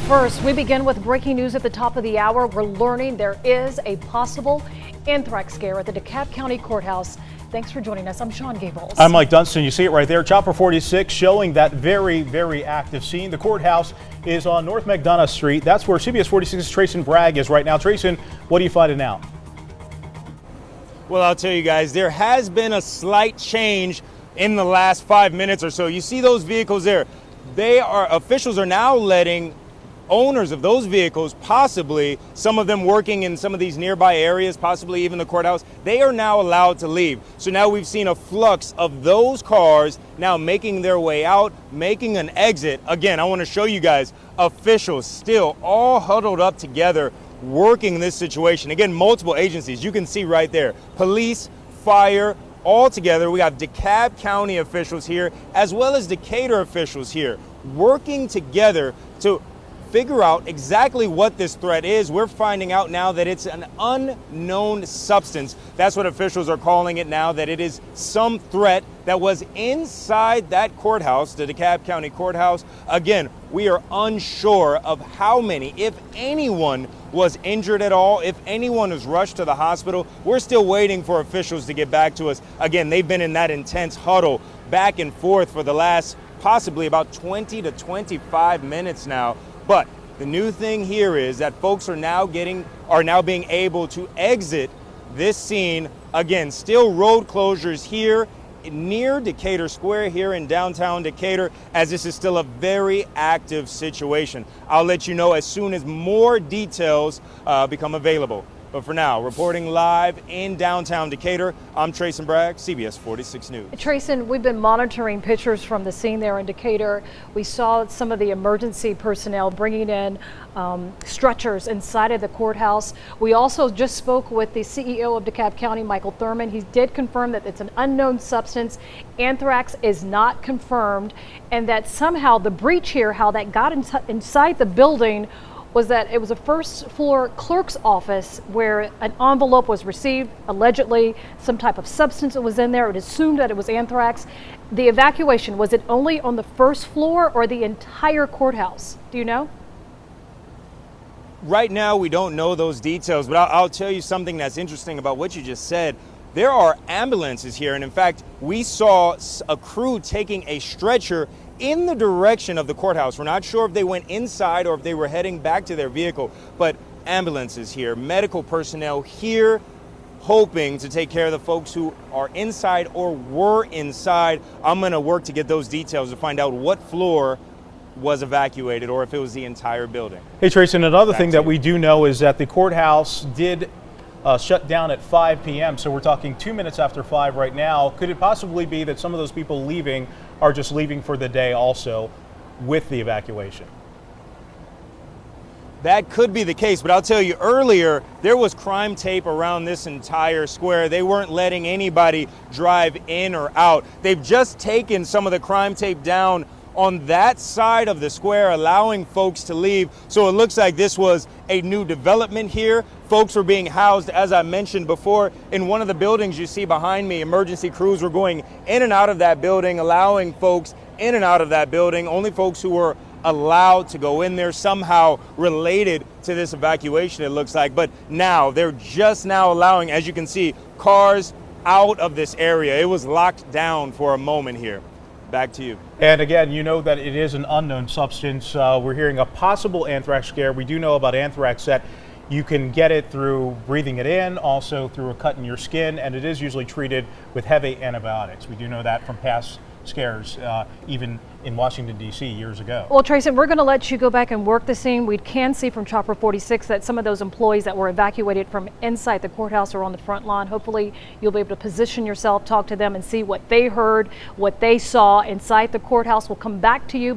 First, we begin with breaking news at the top of the hour. We're learning there is a possible anthrax scare at the DeKalb County Courthouse. Thanks for joining us. I'm Sean Gables. I'm Mike Dunstan. You see it right there. Chopper 46 showing that very active scene. The courthouse is on North McDonough Street. That's where CBS 46's Trayson Bragg is right now. Trayson, what are you finding out? Well, I'll tell you guys, there has been a slight change in the last 5 minutes or so. You see those vehicles there. Officials are now letting owners of those vehicles, possibly some of them working in some of these nearby areas, possibly even the courthouse, they are now allowed to leave. So now we've seen a flux of those cars now making their way out, making an exit. Again, I want to show you guys officials still all huddled up together working this situation. Again, multiple agencies. You can see right there, police, fire, all together. We got DeKalb County officials here as well as Decatur officials here working together to figure out exactly what this threat is. We're finding out now that it's an unknown substance. That's what officials are calling it now, that it is some threat that was inside that courthouse, the DeKalb County Courthouse. Again, we are unsure of how many, if anyone, was injured at all, if anyone was rushed to the hospital. We're still waiting for officials to get back to us. Again, they've been in that intense huddle back and forth for the last possibly about 20 to 25 minutes now. But the new thing here is that folks are now being able to exit this scene. Again, still road closures here near Decatur Square here in downtown Decatur, as this is still a very active situation. I'll let you know as soon as more details become available. But for now, reporting live in downtown Decatur, I'm Trayson Bragg, CBS 46 News. Trayson, we've been monitoring pictures from the scene there in Decatur. We saw some of the emergency personnel bringing in stretchers inside of the courthouse. We also just spoke with the CEO of DeKalb County, Michael Thurman. He did confirm that it's an unknown substance. Anthrax is not confirmed, and that somehow the breach here, how that got inside the building, was that it was a first floor clerk's office where an envelope was received, allegedly some type of substance that was in there. It assumed that it was anthrax. The evacuation, was it only on the first floor or the entire courthouse? Do you know? Right now, we don't know those details, but I'll tell you something that's interesting about what you just said. There are ambulances here, and in fact, we saw a crew taking a stretcher in the direction of the courthouse. We're not sure if they went inside or if they were heading back to their vehicle, but ambulances here, medical personnel here, hoping to take care of the folks who are inside or were inside. I'm going to work to get those details to find out what floor was evacuated or if it was the entire building. Hey, Trayson, another thing that we do know is that the courthouse did shut down at 5 p.m. So we're talking 2 minutes after 5 right now. Could it possibly be that some of those people leaving are just leaving for the day also with the evacuation? That could be the case, but I'll tell you, earlier there was crime tape around this entire square. They weren't letting anybody drive in or out. They've just taken some of the crime tape down on that side of the square, allowing folks to leave. So it looks like this was a new development here. Folks were being housed, as I mentioned before, in one of the buildings you see behind me. Emergency crews were going in and out of that building, allowing folks in and out of that building. Only folks who were allowed to go in there, somehow related to this evacuation, it looks like. But now they're just now allowing, as you can see, cars out of this area. It was locked down for a moment here. Back to you. And again, you know that it is an unknown substance. We're hearing a possible anthrax scare. We do know about anthrax that you can get it through breathing it in, also through a cut in your skin, and it is usually treated with heavy antibiotics. We do know that from past scares, even in Washington, D.C. years ago. Well, Trayson, we're going to let you go back and work the scene. We can see from Chopper 46 that some of those employees that were evacuated from inside the courthouse are on the front lawn. Hopefully, you'll be able to position yourself, talk to them, and see what they heard, what they saw inside the courthouse. We'll come back to you.